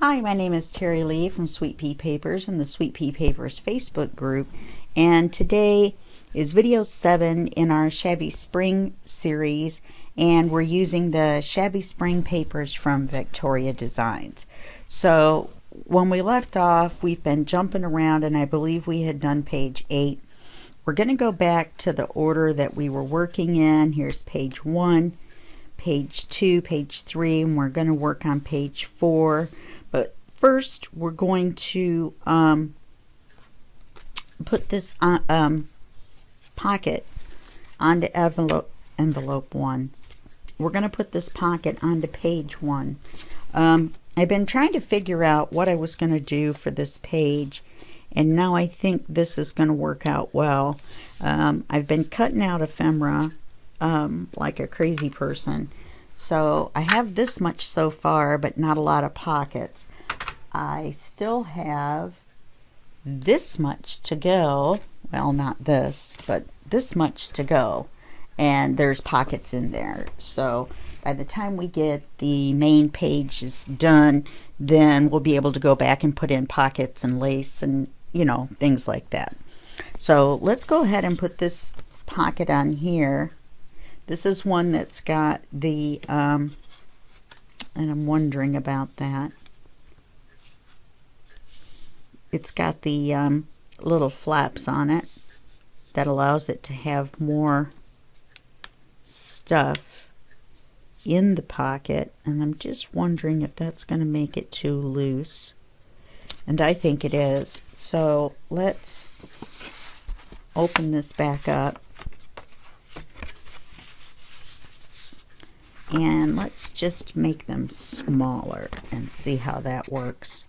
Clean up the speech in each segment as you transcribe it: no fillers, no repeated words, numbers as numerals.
Hi, my name is Terry Lee from Sweet Pea Papers and the Sweet Pea Papers Facebook group, and today is video 7 in our Shabby Spring series, and we're using the Shabby Spring papers from Vectoria Designs. So when we left off, we've been jumping around, and I believe we had done page 8. We're going to go back to the order that we were working in. Here's page 1, page 2, page 3, and we're going to work on page 4. But first, we're going to put this pocket onto envelope 1. We're going to put this pocket onto page 1. I've been trying to figure out what I was going to do for this page, and now I think this is going to work out well. I've been cutting out ephemera like a crazy person. So I have this much so far, but not a lot of pockets. I still have this much to go. Well, not this, but this much to go. And there's pockets in there. So by the time we get the main pages done, then we'll be able to go back and put in pockets and lace and, you know, things like that. So let's go ahead and put this pocket on here. This is one that's got the, and I'm wondering about that. It's got the little flaps on it that allows it to have more stuff in the pocket. And I'm just wondering if that's going to make it too loose. And I think it is. So let's open this back up. And let's just make them smaller and see how that works.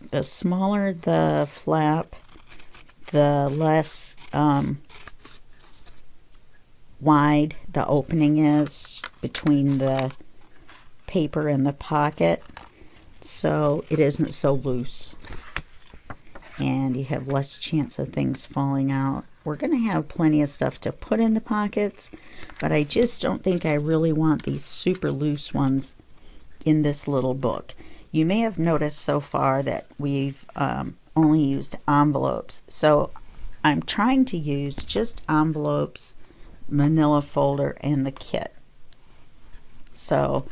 The smaller the flap, the less wide the opening is between the paper and the pocket, so it isn't so loose. And you have less chance of things falling out. We're going to have plenty of stuff to put in the pockets, but I just don't think I really want these super loose ones in this little book. You may have noticed so far that we've only used envelopes. So I'm trying to use just envelopes, manila folder, and the kit. So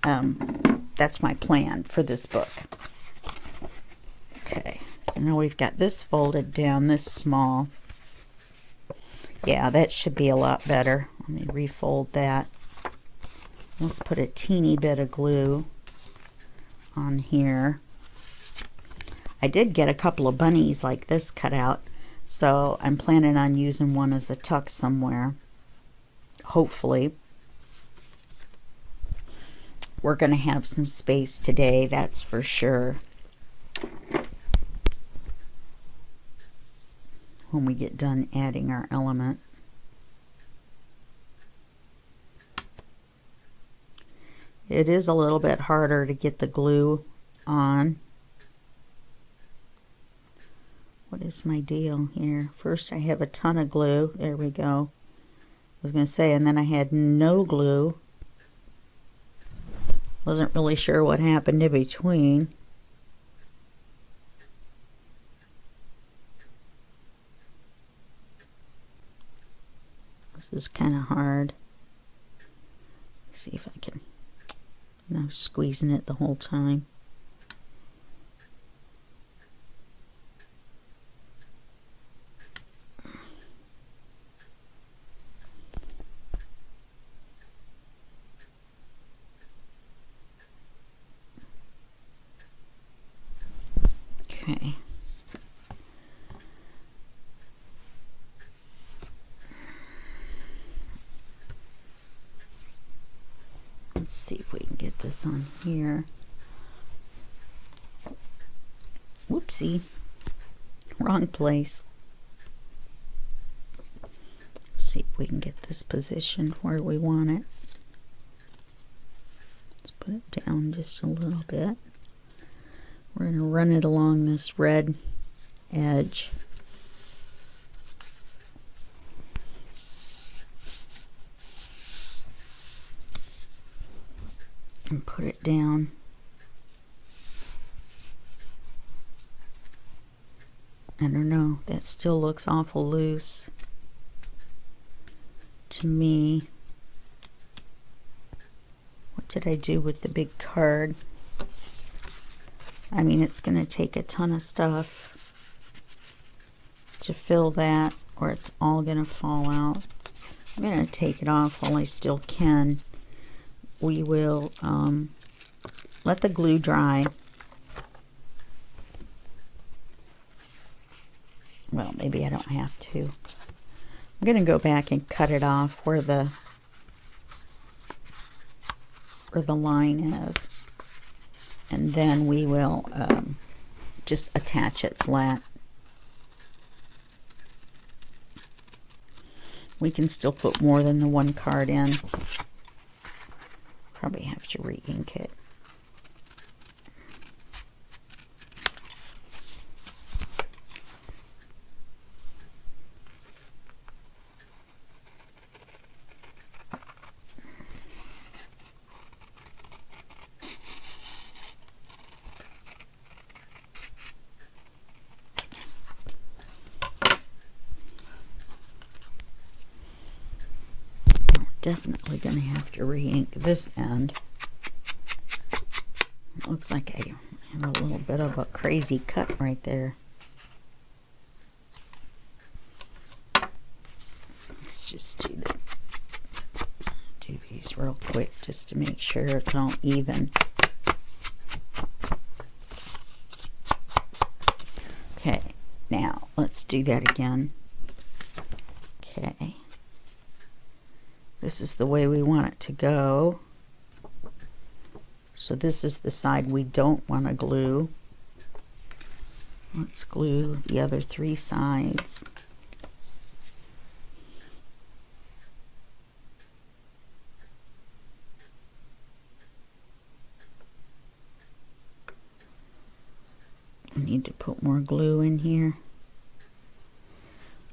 that's my plan for this book. Okay. So now we've got this folded down this small. Yeah, that should be a lot better. Let me refold that. Let's put a teeny bit of glue on here. I did get a couple of bunnies like this cut out, so I'm planning on using one as a tuck somewhere. Hopefully. We're going to have some space today, that's for sure. When we get done adding our element. It is a little bit harder to get the glue on. What is my deal here? First I have a ton of glue. There we go. I was going to say, and then I had no glue. Wasn't really sure what happened in between. This is kind of hard. Let's see if I can. I'm squeezing it the whole time. Okay. Let's see if we can get this on here. Whoopsie. Wrong place. See if we can get this positioned where we want it. Let's put it down just a little bit. We're going to run it along this red edge. and put it down. I don't know, that still looks awful loose to me. What did I do with the big card? I mean, it's going to take a ton of stuff to fill that, or it's all going to fall out. I'm going to take it off while I still can. We will let the glue dry. Well, maybe I don't have to. I'm going to go back and cut it off where the line is. And then we will just attach it flat. We can still put more than the one card in. Probably have to re-ink it. Definitely going to have to re-ink this end. It looks like I have a little bit of a crazy cut right there. Let's just do these real quick just to make sure it's all even. Okay, now let's do that again. Okay. This is the way we want it to go. So this is the side we don't want to glue. Let's glue the other three sides. I need to put more glue in here.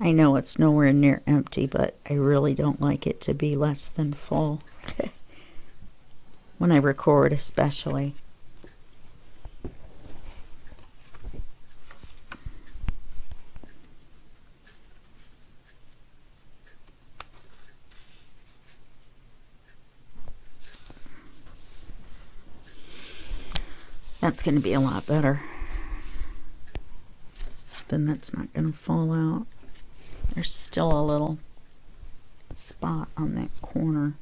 I know it's nowhere near empty, but I really don't like it to be less than full. When I record especially. That's going to be a lot better. Then that's not going to fall out. There's still a little spot on that corner.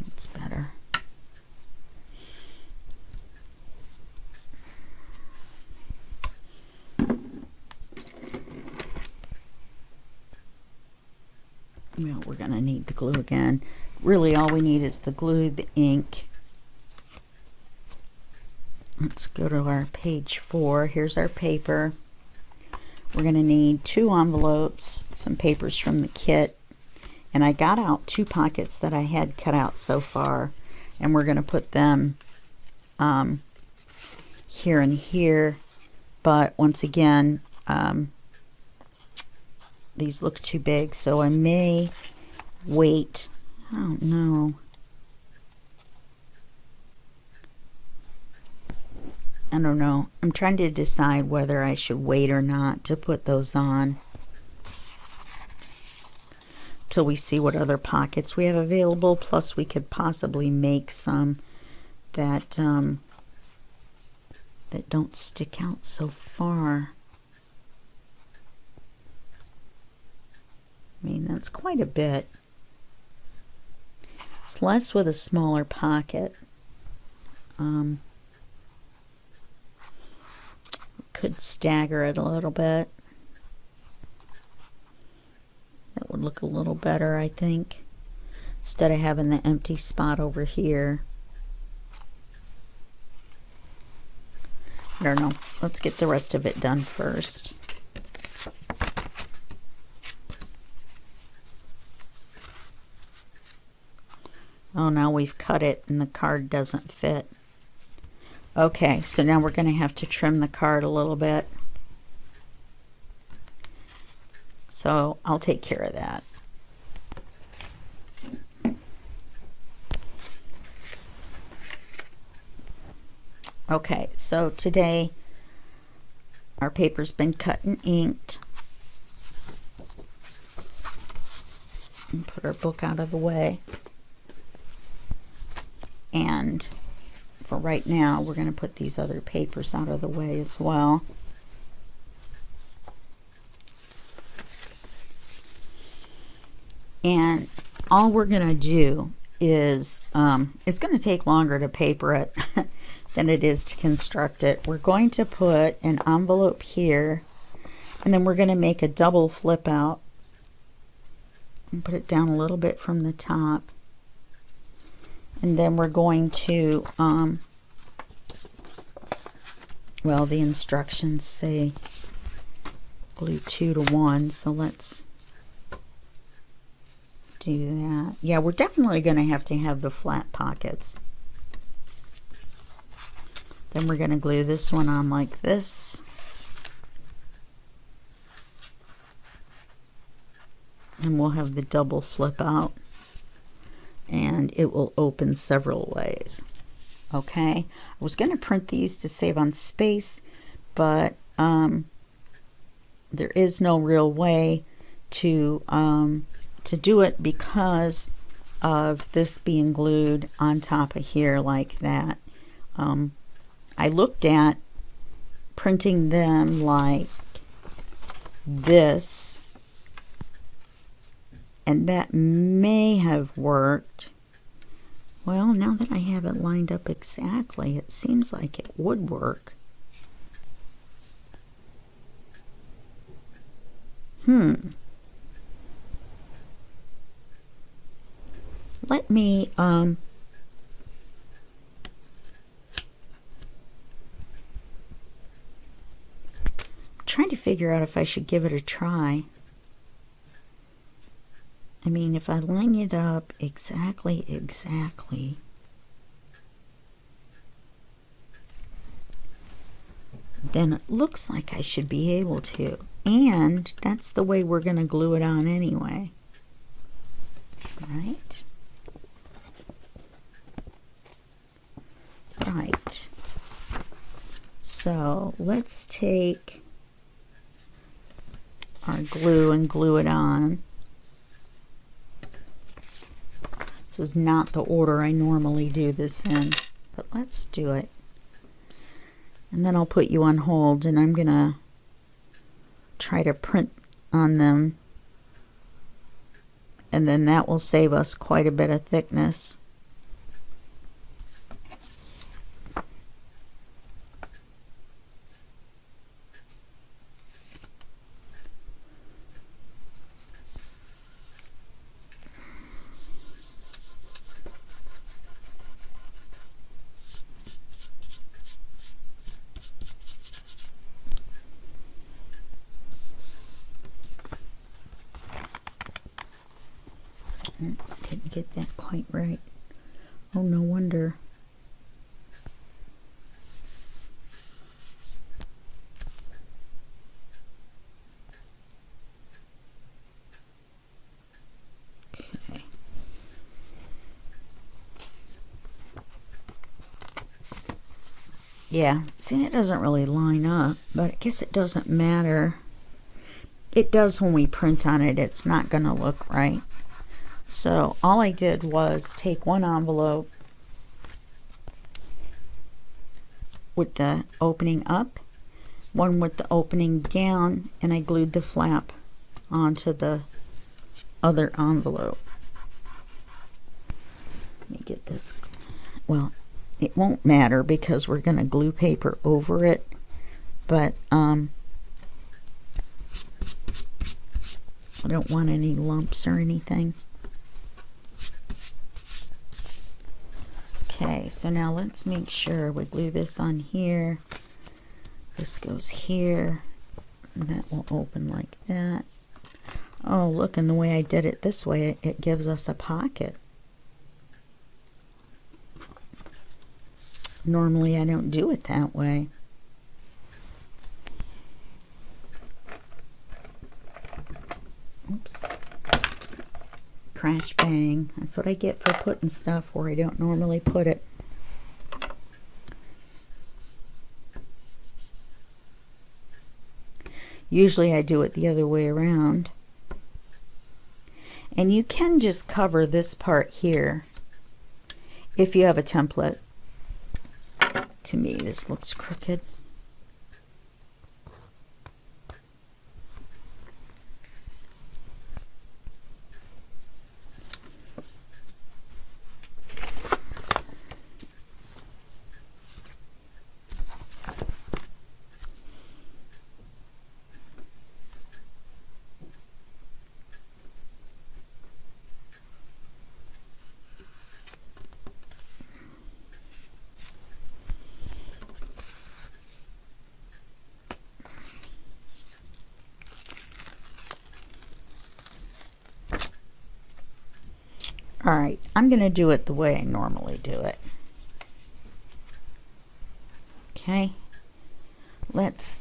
It's better. Well, we're going to need the glue again. Really, all we need is the glue, the ink. Let's go to our page 4. Here's our paper. We're going to need 2 envelopes, some papers from the kit. And I got out 2 pockets that I had cut out so far. And we're going to put them here and here. But once again, these look too big, so I may wait. I don't know. I don't know. I'm trying to decide whether I should wait or not to put those on till we see what other pockets we have available. Plus, we could possibly make some that that don't stick out so far. I mean, that's quite a bit. It's less with a smaller pocket. Could stagger it a little bit. That would look a little better, I think, instead of having the empty spot over here. I don't know. Let's get the rest of it done first. Oh, now we've cut it and the card doesn't fit. Okay, so now we're going to have to trim the card a little bit. So I'll take care of that. Okay, so today our paper's been cut and inked. And put our book out of the way. And for right now, we're going to put these other papers out of the way as well. And all we're going to do is, it's going to take longer to paper it than it is to construct it. We're going to put an envelope here, and then we're going to make a double flip out and put it down a little bit from the top. And then we're going to, well, the instructions say glue 2 to 1, so let's do that. Yeah, we're definitely going to have the flat pockets. Then we're going to glue this one on like this. And we'll have the double flip out. And it will open several ways. Okay, I was going to print these to save on space, but there is no real way to do it because of this being glued on top of here like that. I looked at printing them like this, and that may have worked. Well, now that I have it lined up exactly, it seems like it would work. Let me, trying to figure out if I should give it a try. I mean, if I line it up exactly, then it looks like I should be able to. And that's the way we're going to glue it on anyway. Right? Right. So let's take our glue and glue it on. This is not the order I normally do this in, but let's do it. And then I'll put you on hold, and I'm gonna try to print on them, and then that will save us quite a bit of thickness. I didn't get that quite right. Oh, no wonder. Okay. Yeah, see, it doesn't really line up, but I guess it doesn't matter. It does when we print on it. It's not going to look right. So all I did was take one envelope with the opening up, one with the opening down, and I glued the flap onto the other envelope. Let me get this. Well, it won't matter because we're going to glue paper over it, but I don't want any lumps or anything. Okay, so now let's make sure we glue this on here. This goes here, and that will open like that. Oh, look, and the way I did it this way, it gives us a pocket. Normally I don't do it that way. Oops. Crash bang. That's what I get for putting stuff where I don't normally put it. Usually I do it the other way around. And you can just cover this part here if you have a template. To me, this looks crooked. Alright, I'm going to do it the way I normally do it. Okay, let's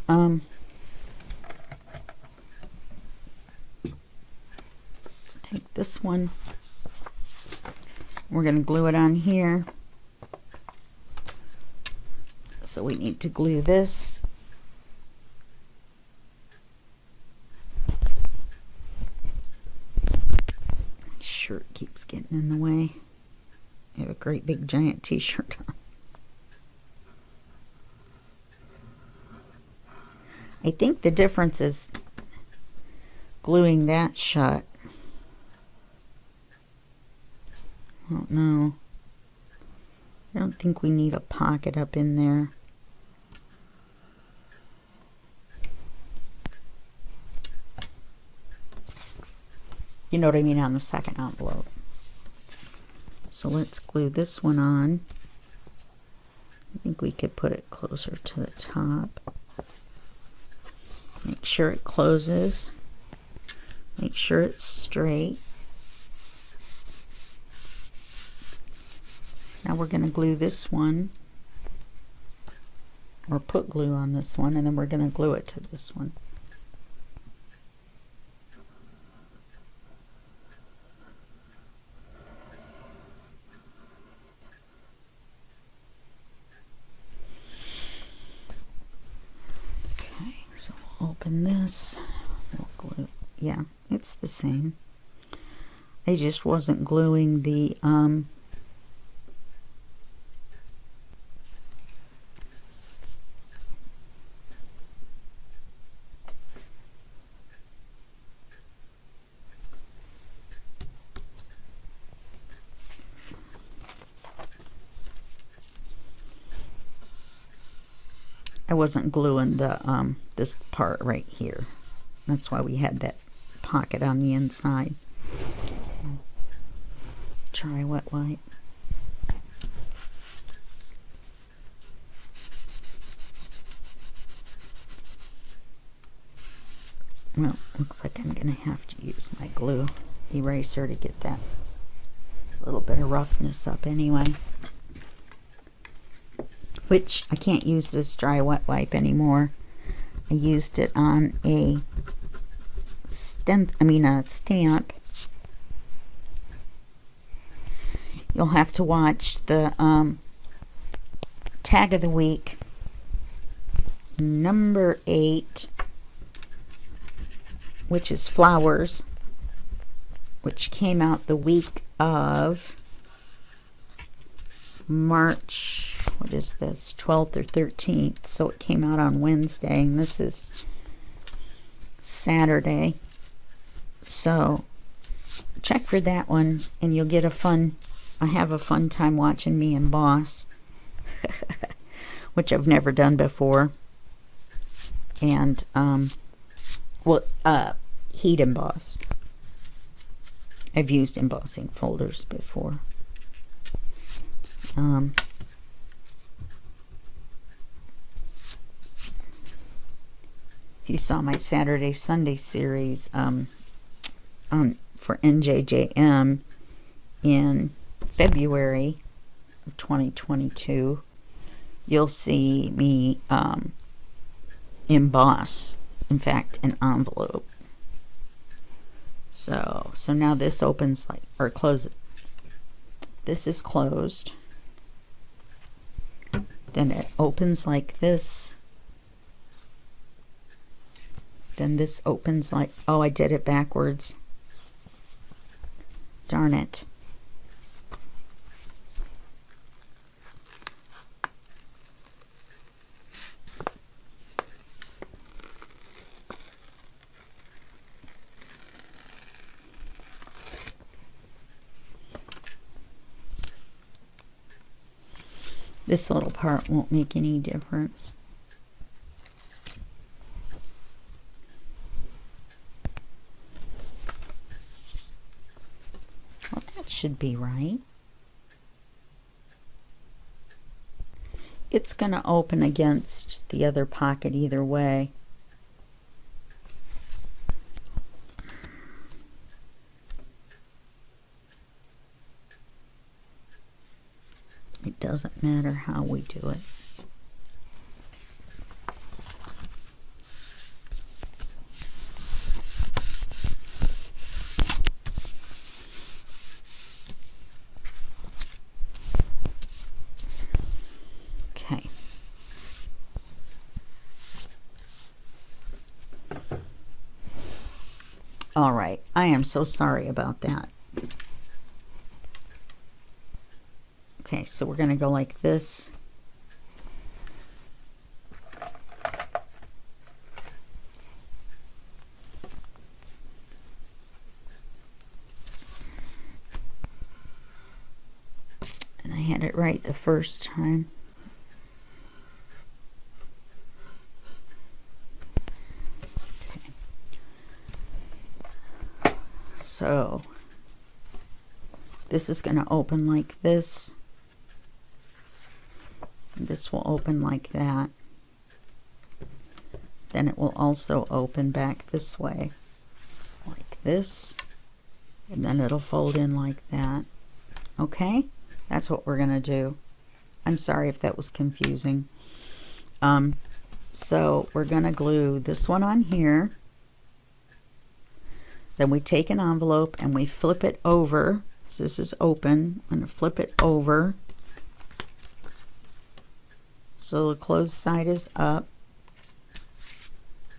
take this one. We're going to glue it on here. So we need to glue this. Shirt keeps getting in the way. I have a great big giant t-shirt on. I think the difference is gluing that shut. I don't know. I don't think we need a pocket up in there. You know what I mean, on the second envelope. So let's glue this one on. I think we could put it closer to the top. Make sure it closes. Make sure it's straight. Now we're going to glue this one, or put glue on this one, and then we're going to glue it to this one. So we'll open this, we'll glue, yeah, it's the same. I just wasn't gluing the, I wasn't gluing the, this part right here. That's why we had that pocket on the inside. Try wet wipe. Well, looks like I'm gonna have to use my glue eraser to get that little bit of roughness up anyway. Which I can't use this dry wet wipe anymore. I used it on a stamp. You'll have to watch the tag of the week, number 8, which is flowers, which came out the week of March. What is this, 12th or 13th? So it came out on Wednesday, and this is Saturday. So check for that one, and you'll get a fun, I have a fun time watching me emboss, which I've never done before. And, heat emboss. I've used embossing folders before. If you saw my Saturday Sunday series for NJJM in February of 2022, you'll see me emboss, in fact, an envelope. So now this opens like, or closes. This is closed. Then it opens like this. Then this opens like, oh, I did it backwards. Darn it. This little part won't make any difference. Well, that should be right. It's going to open against the other pocket either way. It doesn't matter how we do it. Okay. All right. I am so sorry about that. Okay, so we're going to go like this. And I had it right the first time. Okay. So this is going to open like this. This will open like that. Then it will also open back this way, like this, and then it'll fold in like that. Okay, that's what we're gonna do. I'm sorry if that was confusing. So we're gonna glue this one on here. Then we take an envelope and we flip it over. So this is open. I'm gonna flip it over. So the closed side is up,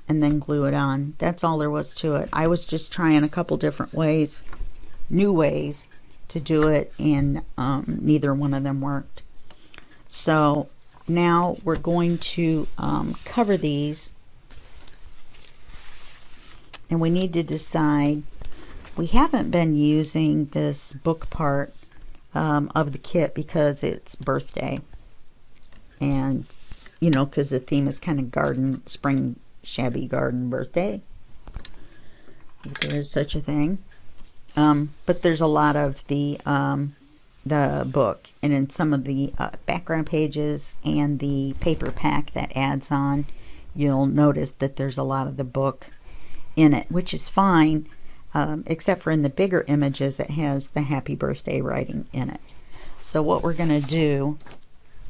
and then glue it on. That's all there was to it. I was just trying a couple different ways, new ways to do it, and neither one of them worked. So now we're going to cover these, and we need to decide. We haven't been using this book part of the kit because it's birthday. And, you know, because the theme is kind of garden, spring, shabby garden birthday. If there is such a thing. But there's a lot of the book. And in some of the background pages and the paper pack that adds on, you'll notice that there's a lot of the book in it, which is fine. Except for in the bigger images, it has the happy birthday writing in it. So what we're going to do,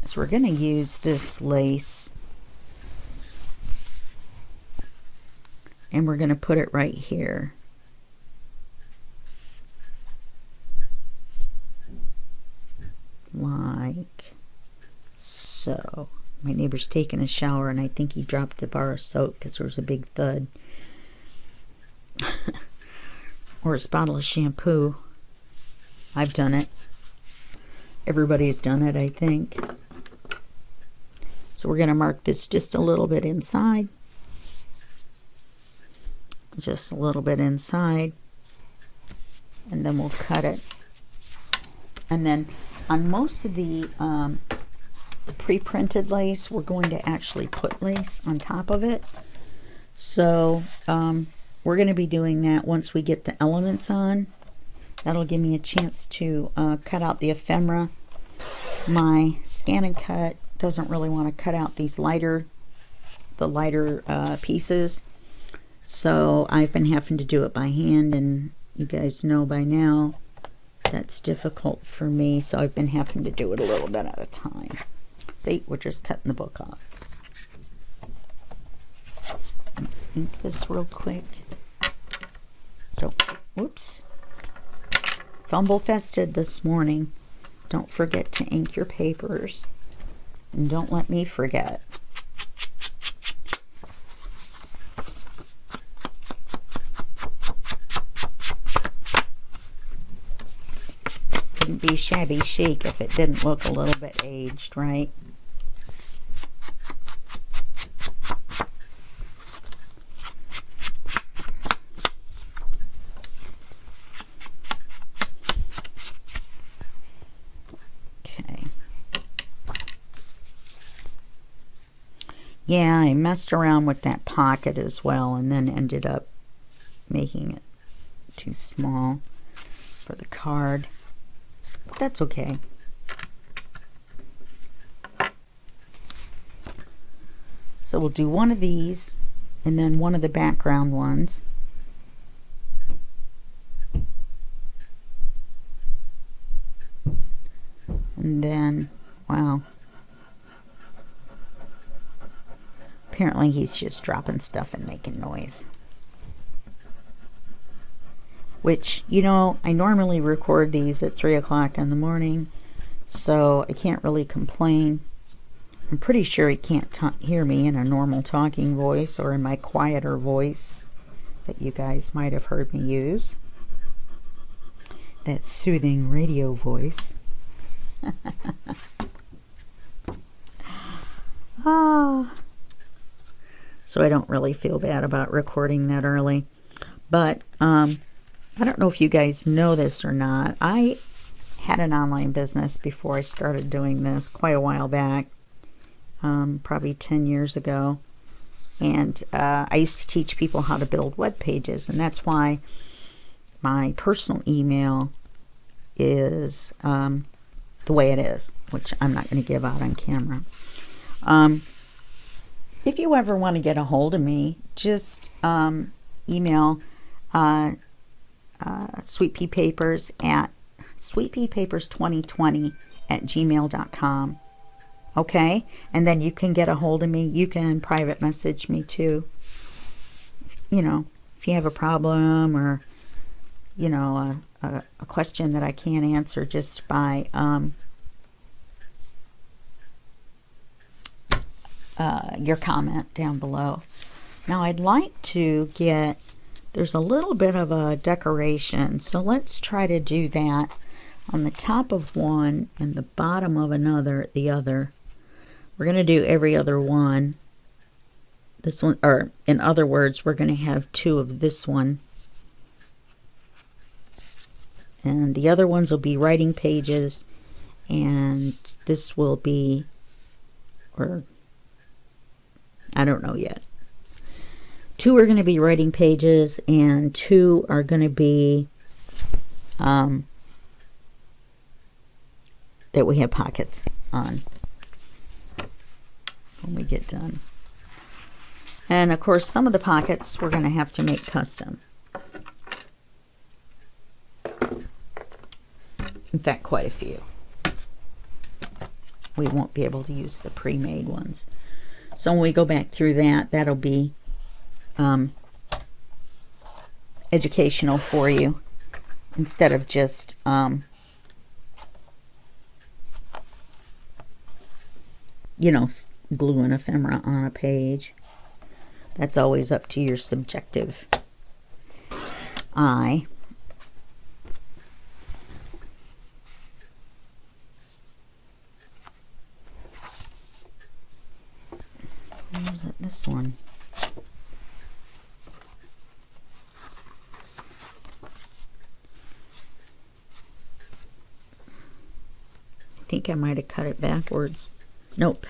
so we're going to use this lace, and we're going to put it right here. Like so. My neighbor's taking a shower, and I think he dropped a bar of soap because there was a big thud. Or his bottle of shampoo. I've done it. Everybody's done it, I think. So we're going to mark this just a little bit inside. Just a little bit inside. And then we'll cut it. And then on most of the pre-printed lace, we're going to actually put lace on top of it. So we're going to be doing that once we get the elements on. That'll give me a chance to cut out the ephemera. My Scan and Cut doesn't really want to cut out these lighter pieces, so I've been having to do it by hand, and you guys know by now that's difficult for me, so I've been having to do it a little bit at a time. See, we're just cutting the book off. Let's ink this real quick. Don't Whoops. Fumble fested this morning. Don't forget to ink your papers. And don't let me forget. Wouldn't be shabby chic if it didn't look a little bit aged, right? Yeah, I messed around with that pocket as well and then ended up making it too small for the card. That's okay. So we'll do one of these and then one of the background ones. And then, wow. Apparently he's just dropping stuff and making noise. Which, you know, I normally record these at 3 o'clock in the morning, so I can't really complain. I'm pretty sure he can't hear me in a normal talking voice or in my quieter voice that you guys might have heard me use. That soothing radio voice. Ah. So I don't really feel bad about recording that early. But I don't know if you guys know this or not. I had an online business before I started doing this quite a while back, probably 10 years ago. And I used to teach people how to build web pages. And that's why my personal email is the way it is, which I'm not going to give out on camera. If you ever want to get a hold of me, just email sweetpeapapers at sweetpeapapers2020@gmail.com. Okay? And then you can get a hold of me. You can private message me too. You know, if you have a problem or, you know, a question that I can't answer just by your comment down below. Now I'd like to get, there's a little bit of a decoration, so let's try to do that on the top of one and the bottom of the other. We're going to do every other one. This one, or in other words, we're going to have two of this one. And the other ones will be writing pages, and this will be, or I don't know yet. Two are going to be writing pages, and two are going to be that we have pockets on when we get done. And of course, some of the pockets we're going to have to make custom. In fact, quite a few. We won't be able to use the pre-made ones. So when we go back through that, that'll be educational for you instead of just you know, gluing ephemera on a page. That's always up to your subjective eye. Where's it? This one. I think I might have cut it backwards. Nope.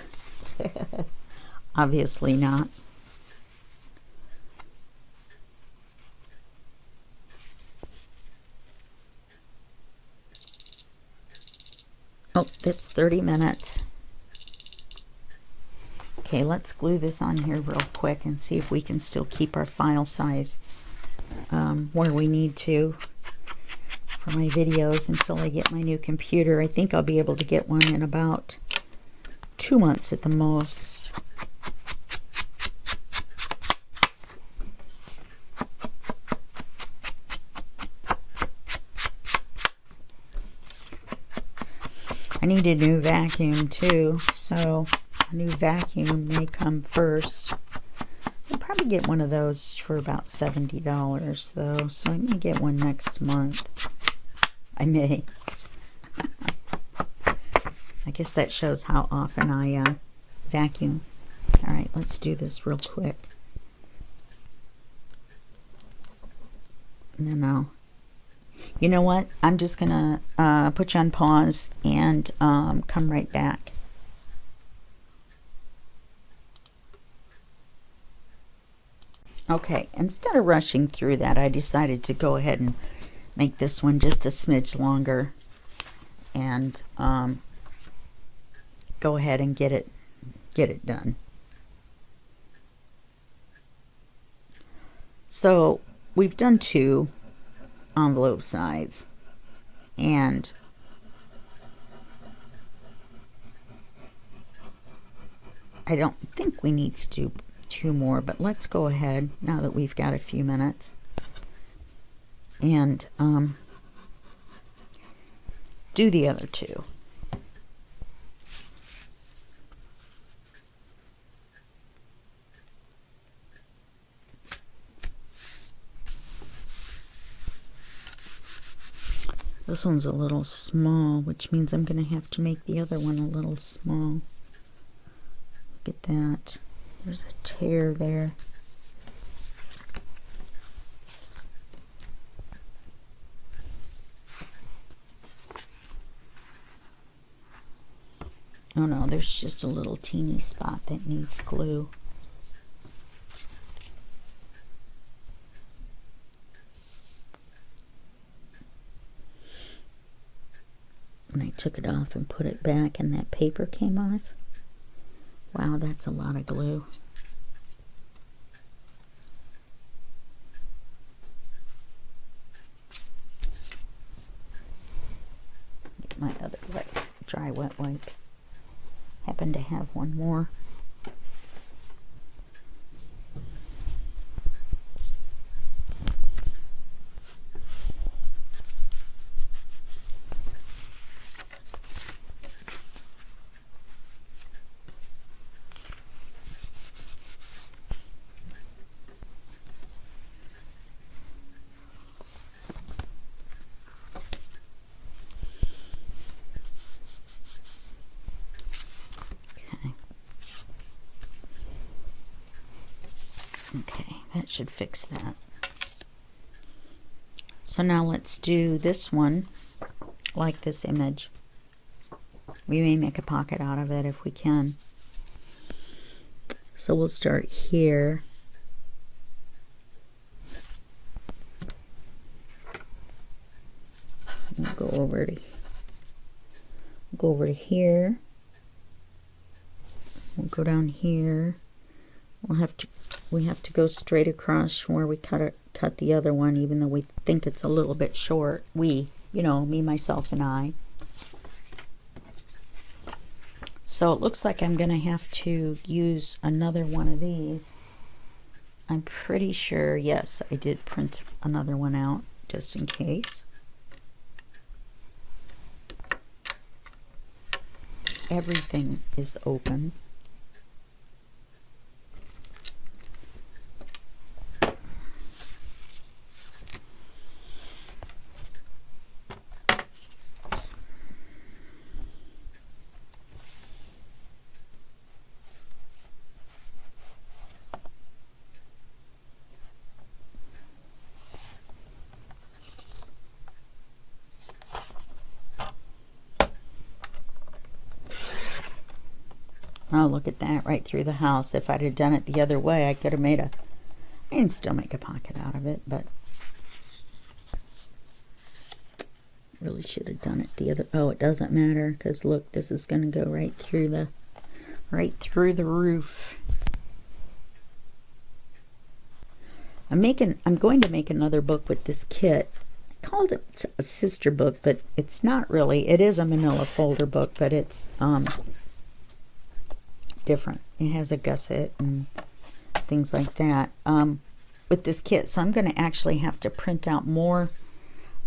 Obviously not. Oh, that's 30 minutes. Okay, let's glue this on here real quick and see if we can still keep our file size where we need to for my videos until I get my new computer. I think I'll be able to get one in about 2 months at the most. I need a new vacuum too, so a new vacuum may come first. I'll probably get one of those for about $70 though, so I may get one next month. I may. I guess that shows how often I vacuum. Alright, let's do this real quick. And then you know what? I'm just going to put you on pause and come right back. Okay, instead of rushing through that, I decided to go ahead and make this one just a smidge longer and go ahead and get it done. So we've done 2 envelope sides, and I don't think we need to do 2 more, but let's go ahead now that we've got a few minutes and do the other 2. This one's a little small, which means I'm going to have to make the other one a little small. Look at that. There's a tear there. Oh no, there's just a little teeny spot that needs glue. When I took it off and put it back and that paper came off. Wow, that's a lot of glue. Get my other dry wet wipe. Happen to have one more. Okay, that should fix that. So now let's do this one like this image. We may make a pocket out of it if we can. So we'll start here. We'll go over to here. We'll go down here. We have to go straight across from where we cut the other one, even though we think it's a little bit short. We, you know, me, myself, and I. So it looks like I'm going to have to use another one of these. I'm pretty sure, yes, I did print another one out just in case. Everything is open. Oh, look at that, right through the house. If I'd have done it the other way, I could have made I can still make a pocket out of it, but really should have done it the other. Oh, it doesn't matter, because look, this is going to go right through the roof. I'm going to make another book with this kit. I called it a sister book, but it's not really. It is a manila folder book, but it's different. It has a gusset and things like that with this kit. So I'm going to actually have to print out more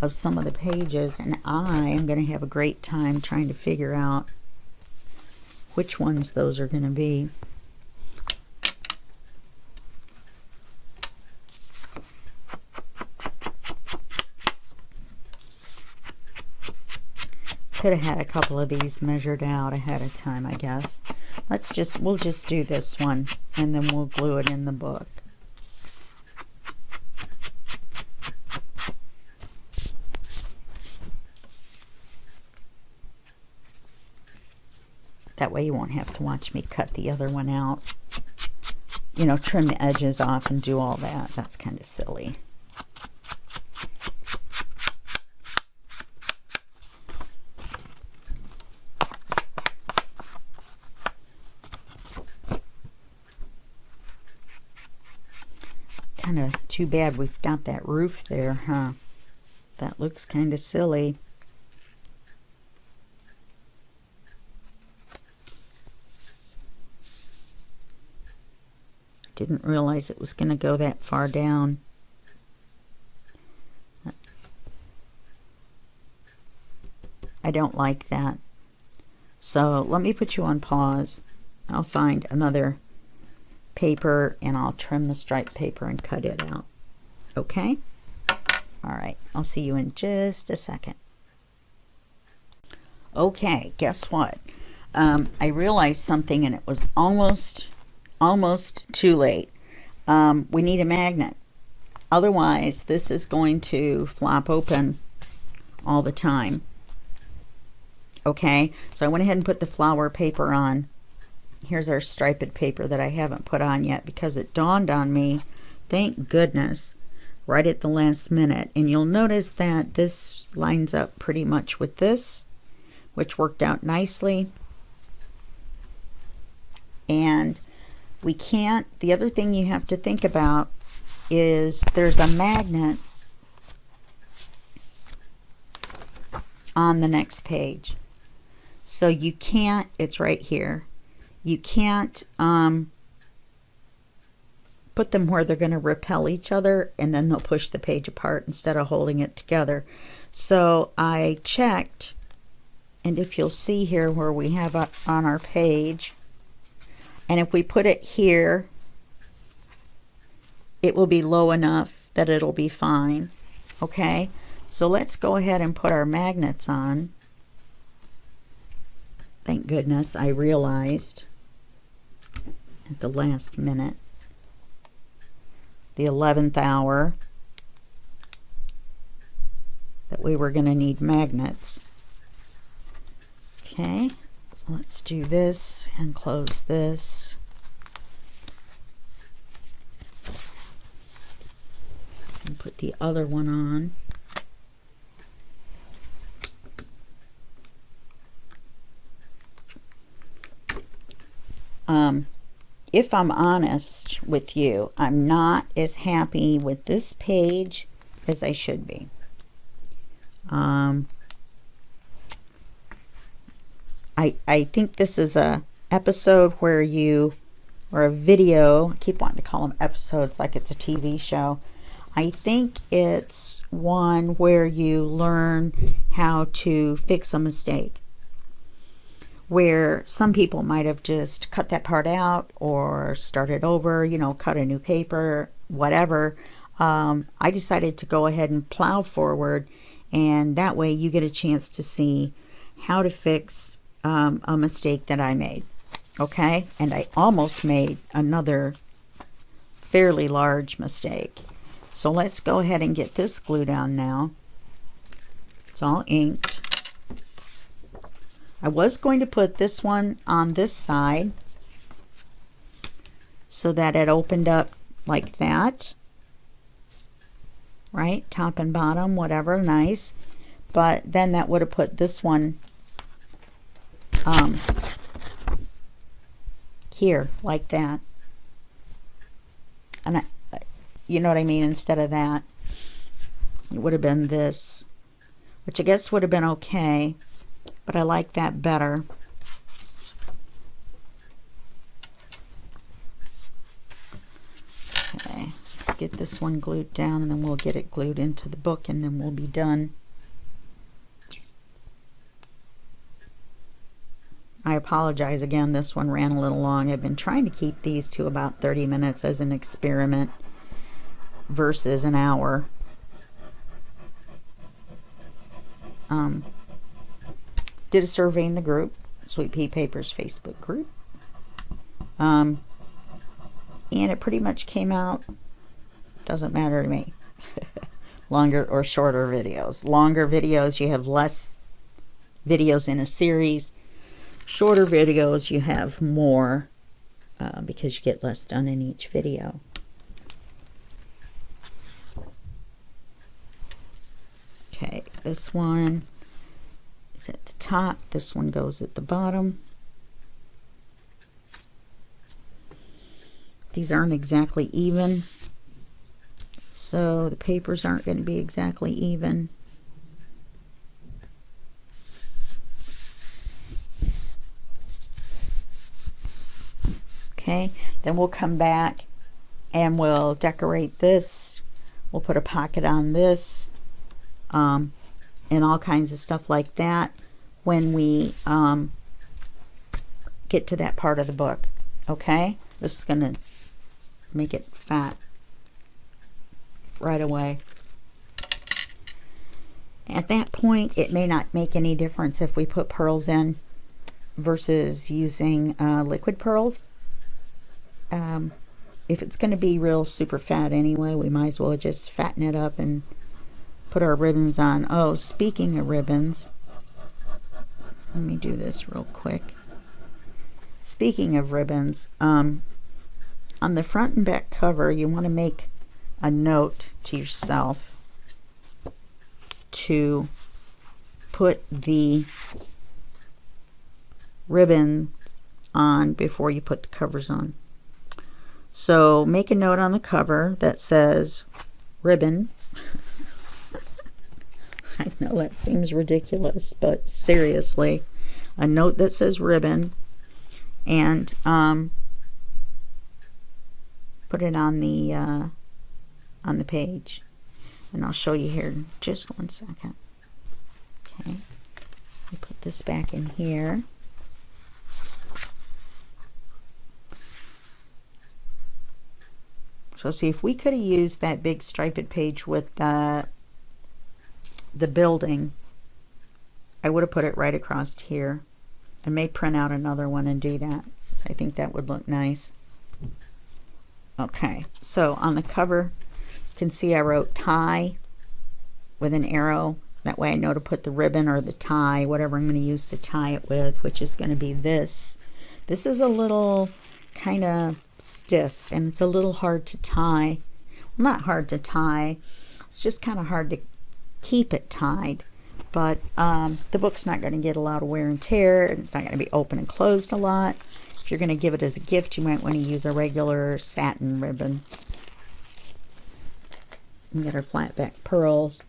of some of the pages, and I am going to have a great time trying to figure out which ones those are going to be. Could have had a couple of these measured out ahead of time, I guess. We'll just do this one, and then we'll glue it in the book. That way you won't have to watch me cut the other one out. You know, trim the edges off and do all that. That's kind of silly. Kind of too bad we've got that roof there, huh? That looks kind of silly. Didn't realize it was going to go that far down. I don't like that. So let me put you on pause. I'll find another paper and I'll trim the striped paper and cut it out. Okay? All right. I'll see you in just a second. Okay, guess what? I realized something and it was almost too late. We need a magnet. Otherwise, this is going to flop open all the time. Okay, so I went ahead and put the flower paper on. Here's our striped paper that I haven't put on yet because it dawned on me, thank goodness, right at the last minute. And you'll notice that this lines up pretty much with this, which worked out nicely. And we can't, the other thing you have to think about is there's a magnet on the next page. So you can't, it's right here. You can't put them where they're going to repel each other and then they'll push the page apart instead of holding it together. So I checked, and if you'll see here where we have it on our page, and if we put it here, it will be low enough that it'll be fine. Okay, so let's go ahead and put our magnets on. Thank goodness I realized at the last minute, the 11th hour, that we were going to need magnets. Okay, so let's do this and close this. And put the other one on. If I'm honest with you, I'm not as happy with this page as I should be. I think this is a episode where you, or a video, I keep wanting to call them episodes like it's a TV show. I think it's one where you learn how to fix a mistake. Where some people might have just cut that part out or started over, you know, cut a new paper, whatever. I decided to go ahead and plow forward, and that way you get a chance to see how to fix a mistake that I made. Okay, and I almost made another fairly large mistake. So let's go ahead and get this glue down now. It's all inked. I was going to put this one on this side so that it opened up like that, right? Top and bottom, whatever, nice. But then that would have put this one here, like that. And you know what I mean? Instead of that, it would have been this, which I guess would have been okay. But I like that better. Okay, let's get this one glued down, and then we'll get it glued into the book, and then we'll be done. I apologize again, this one ran a little long. I've been trying to keep these to about 30 minutes as an experiment versus an hour. Did a survey in the group, Sweet Pea Papers Facebook group. And it pretty much came out, doesn't matter to me. Longer or shorter videos. Longer videos, you have less videos in a series. Shorter videos, you have more because you get less done in each video. Okay, this one is at the top. This one goes at the bottom. These aren't exactly even, so the papers aren't going to be exactly even. Okay, then we'll come back and we'll decorate this. We'll put a pocket on this and all kinds of stuff like that when we get to that part of the book. Okay, this is going to make it fat right away. At that point, it may not make any difference if we put pearls in versus using liquid pearls. If it's going to be real super fat anyway, we might as well just fatten it up and put our ribbons on. Oh, speaking of ribbons, let me do this real quick. Speaking of ribbons, on the front and back cover, you want to make a note to yourself to put the ribbon on before you put the covers on. So make a note on the cover that says ribbon. I know that seems ridiculous, but seriously, a note that says ribbon, and put it on the page. And I'll show you here in just 1 second. Okay, we put this back in here. So see, if we could have used that big striped page with the building, I would have put it right across here. I may print out another one and do that. So I think that would look nice. Okay, so on the cover, you can see I wrote tie with an arrow. That way I know to put the ribbon or the tie, whatever I'm going to use to tie it with, which is going to be this. This is a little kind of stiff, and it's a little hard to tie. Well, not hard to tie, it's just kind of hard to keep it tied. But the book's not going to get a lot of wear and tear, and it's not going to be open and closed a lot. If you're going to give it as a gift, you might want to use a regular satin ribbon. And get our flat back pearls.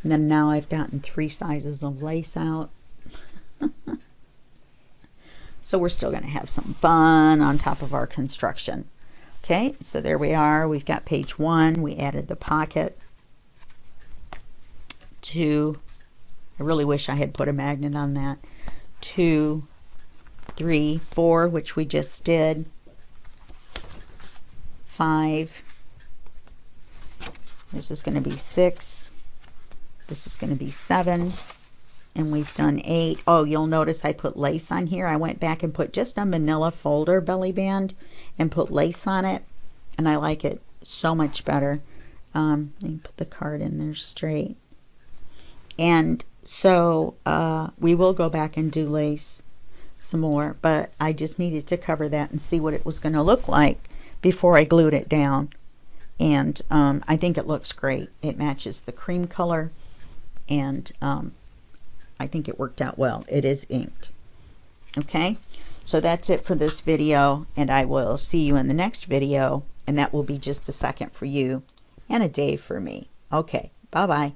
And then now I've gotten 3 sizes of lace out. So we're still going to have some fun on top of our construction. Okay, so there we are. We've got page 1. We added the pocket. 2. I really wish I had put a magnet on that. 2, 3, 4, which we just did. 5. This is going to be 6. This is going to be 7. And we've done 8. Oh, you'll notice I put lace on here. I went back and put just a manila folder belly band and put lace on it. And I like it so much better. Let me put the card in there straight. And so we will go back and do lace some more. But I just needed to cover that and see what it was going to look like before I glued it down. And I think it looks great. It matches the cream color. And I think it worked out well. It is inked. Okay, so that's it for this video, and I will see you in the next video, and that will be just a second for you and a day for me. Okay, bye-bye.